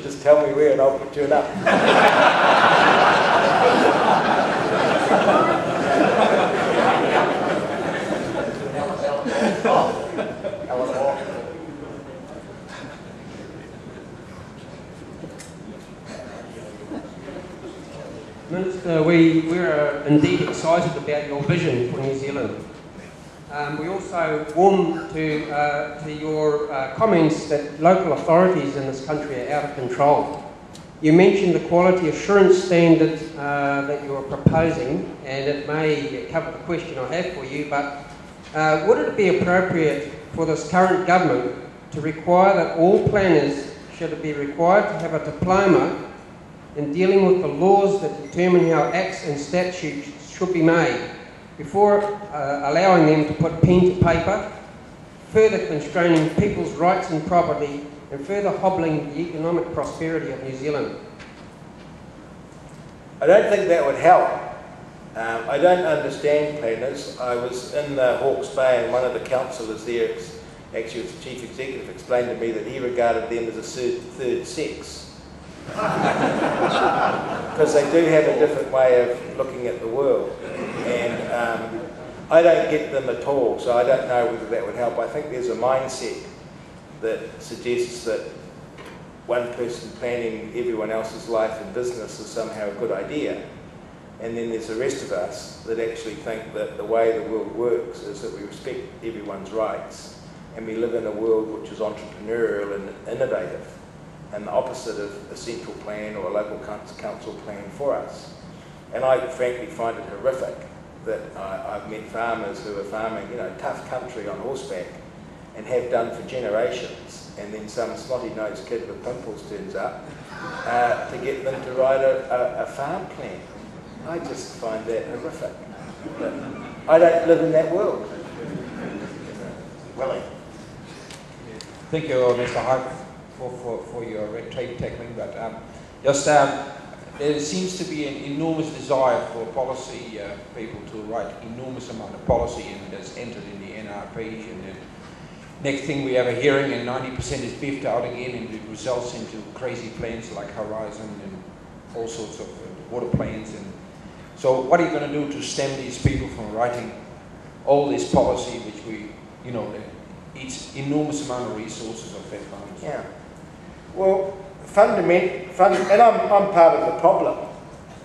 just tell me where and I'll put you it up. Minister, we're indeed excited about your vision for New Zealand. We also warm to your comments that local authorities in this country are out of control. You mentioned the quality assurance standard that you are proposing, and it may cover the question I have for you, but would it be appropriate for this current government to require that all planners should be required to have a diploma in dealing with the laws that determine how acts and statutes should be made before allowing them to put pen to paper, further constraining people's rights and property and further hobbling the economic prosperity of New Zealand? I don't think that would help. I don't understand planners. I was in Hawke's Bay and one of the councillors there, actually was the chief executive, explained to me that he regarded them as a third sex. Because they do have a different way of looking at the world, and I don't get them at all, so I don't know whether that would help. I think there's a mindset that suggests that one person planning everyone else's life and business is somehow a good idea, and then there's the rest of us that actually think that the way the world works is that we respect everyone's rights and we live in a world which is entrepreneurial and innovative, and the opposite of a central plan or a local council plan for us. And I frankly find it horrific that I've met farmers who are farming, tough country on horseback and have done for generations, and then some snotty-nosed kid with pimples turns up to get them to write a farm plan. I just find that horrific. But I don't live in that world. Willie. Thank you, Mr. Hart, for your red tape tackling, but there seems to be an enormous desire for policy people to write enormous amount of policy, and that's entered in the NRP, and the next thing we have a hearing and 90% is beefed out again, and it results into crazy plans like Horizon and all sorts of water plans. And so what are you going to do to stem these people from writing all this policy, which we, eats enormous amount of resources of Fed farmers? Yeah. Well, and I'm part of the problem,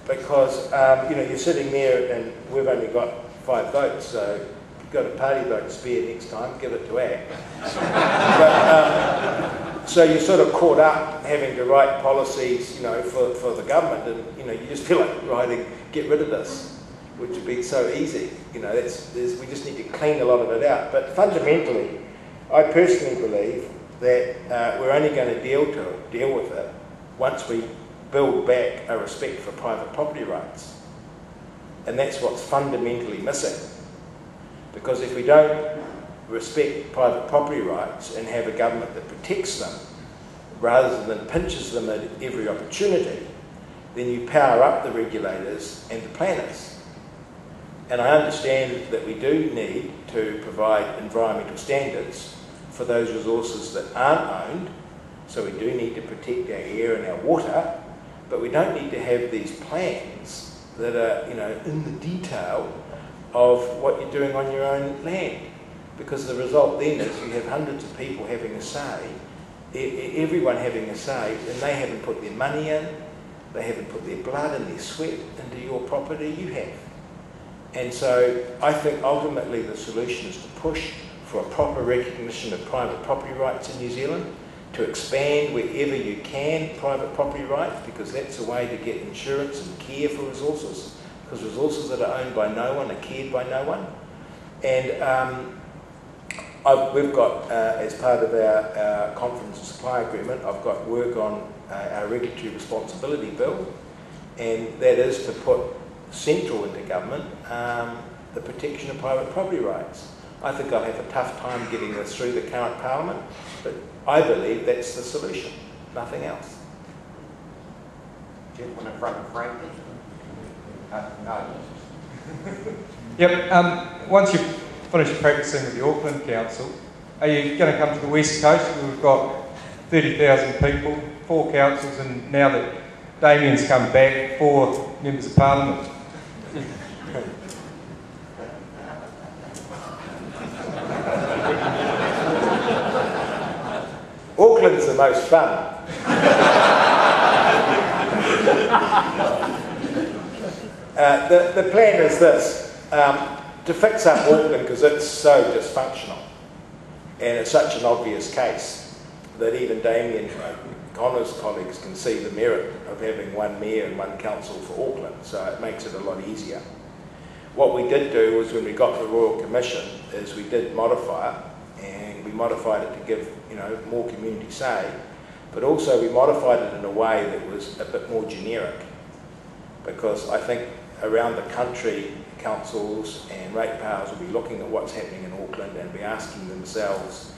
because you're sitting there and we've only got 5 votes, so if you've got a party vote spare next time, give it to ACT. So you're sort of caught up having to write policies, for the government, and you just feel like writing, get rid of this, which would be so easy. We just need to clean a lot of it out. But fundamentally, I personally believe that we're only going to deal with it once we build back a respect for private property rights. And that's what's fundamentally missing. Because if we don't respect private property rights and have a government that protects them, rather than pinches them at every opportunity, then you power up the regulators and the planners. And I understand that we do need to provide environmental standards for those resources that aren't owned, so we do need to protect our air and our water, but we don't need to have these plans that are, in the detail of what you're doing on your own land, because the result then is you have hundreds of people having a say, everyone having a say, and they haven't put their money in, they haven't put their blood and their sweat into your property, you have. And so I think ultimately the solution is to push for a proper recognition of private property rights in New Zealand, to expand wherever you can private property rights, because that's a way to get insurance and care for resources, because resources that are owned by no one are cared by no one. And we've got, as part of our confidence and supply agreement, I've got work on our regulatory responsibility bill, and that is to put central into government the protection of private property rights. I think I'll have a tough time getting this through the current Parliament, but I believe that's the solution, nothing else. Gentleman in front of Frank. No. Yep. Once you've finished practicing with the Auckland Council, are you going to come to the West Coast? We've got 30,000 people, 4 councils, and now that Damien's come back, 4 members of parliament. Auckland's the most fun. The plan is this, to fix up Auckland, because it's so dysfunctional and it's such an obvious case that even Damien Connor's colleagues can see the merit of having one mayor and one council for Auckland, so it makes it a lot easier. What we did do was, when we got the Royal Commission, is we did modify it, and we modified it to give, you know, more community say, but also we modified it in a way that was a bit more generic, because I think around the country, councils and ratepayers will be looking at what's happening in Auckland and be asking themselves,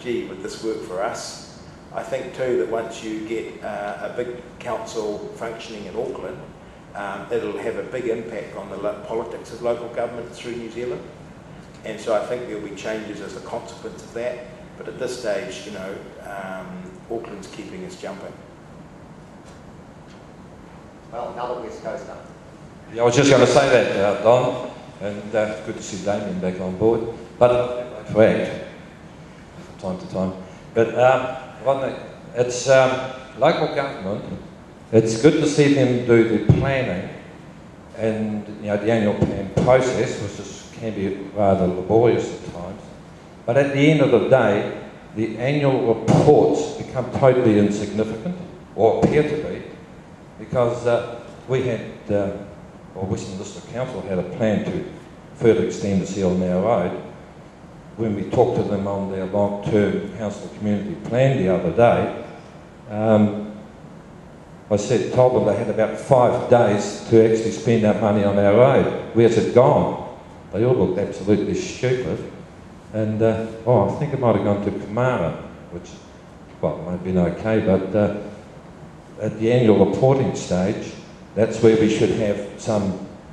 gee, would this work for us? I think too that once you get a big council functioning in Auckland, it'll have a big impact on the politics of local government through New Zealand. And so I think there'll be changes as a consequence of that. But at this stage, you know, Auckland's keeping us jumping. Well, another West Coaster. Yeah, I was just going to say that, Don, and good to see Damien back on board. But to act from time to time. But Rodney, it's local government. It's good to see them do the planning and, you know, the annual plan process, which can be rather laborious at times. But at the end of the day, the annual reports become totally insignificant, or appear to be, because we had, or Western District Council had a plan to further extend the Sealmere Road. When we talked to them on their long-term council community plan the other day, told them they had about 5 days to actually spend that money on our road. Where's it gone? They all looked absolutely stupid. And, I think it might have gone to Kamara, which, well, might have been okay, but at the annual reporting stage, that's where we should have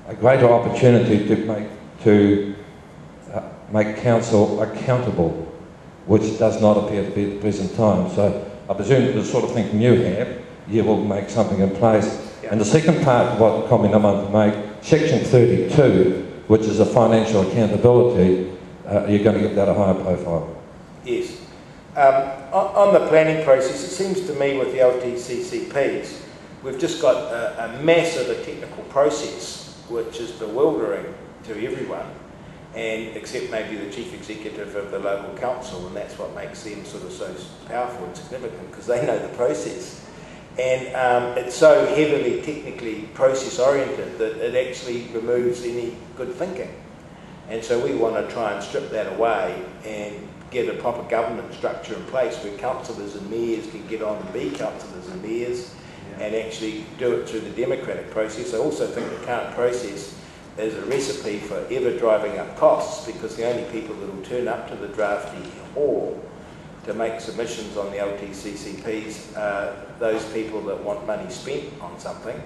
a greater opportunity to make council accountable, which does not appear to be at the present time. So I presume the sort of thinking you have, you will make something in place. Yeah. And the second part of what comment I want to make, section 32, which is a financial accountability, you're going to give that a higher profile. Yes. On the planning process, it seems to me with the LTCCPs, we've just got a mass of a technical process which is bewildering to everyone, and except maybe the chief executive of the local council, and that's what makes them sort of so powerful and significant, because they know the process. And it's so heavily technically process oriented that it actually removes any good thinking. And so we want to try and strip that away and get a proper government structure in place where councillors and mayors can get on and be councillors and mayors, and actually do it through the democratic process. I also think the current process is a recipe for ever driving up costs, because the only people that will turn up to the drafty hall to make submissions on the LTCCPs are those people that want money spent on something,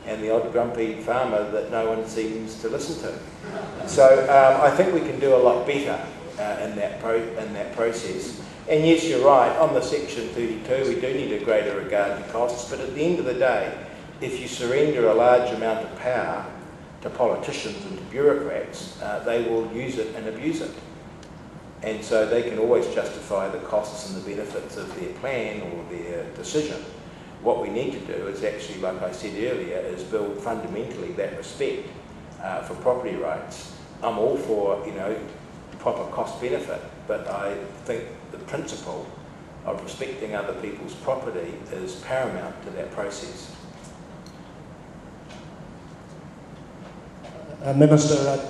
and the odd grumpy farmer that no one seems to listen to. So I think we can do a lot better in that process. And yes, you're right, on the section 32 we do need a greater regard to costs, but at the end of the day, if you surrender a large amount of power to politicians and to bureaucrats, they will use it and abuse it. And so they can always justify the costs and the benefits of their plan or their decision. What we need to do is actually, like I said earlier, is build fundamentally that respect for property rights. I'm all for, you know, proper cost benefit, but I think the principle of respecting other people's property is paramount to that process. Minister,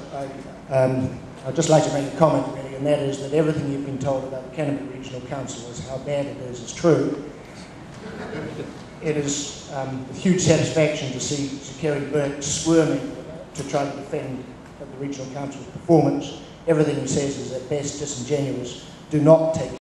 I'd just like to make a comment really, and that is that everything you've been told about the Canterbury Regional Council is how bad it is true. It is with huge satisfaction to see Sir Kerry Burke squirming to try to defend the Regional Council's performance. Everything he says is at best disingenuous. Do not take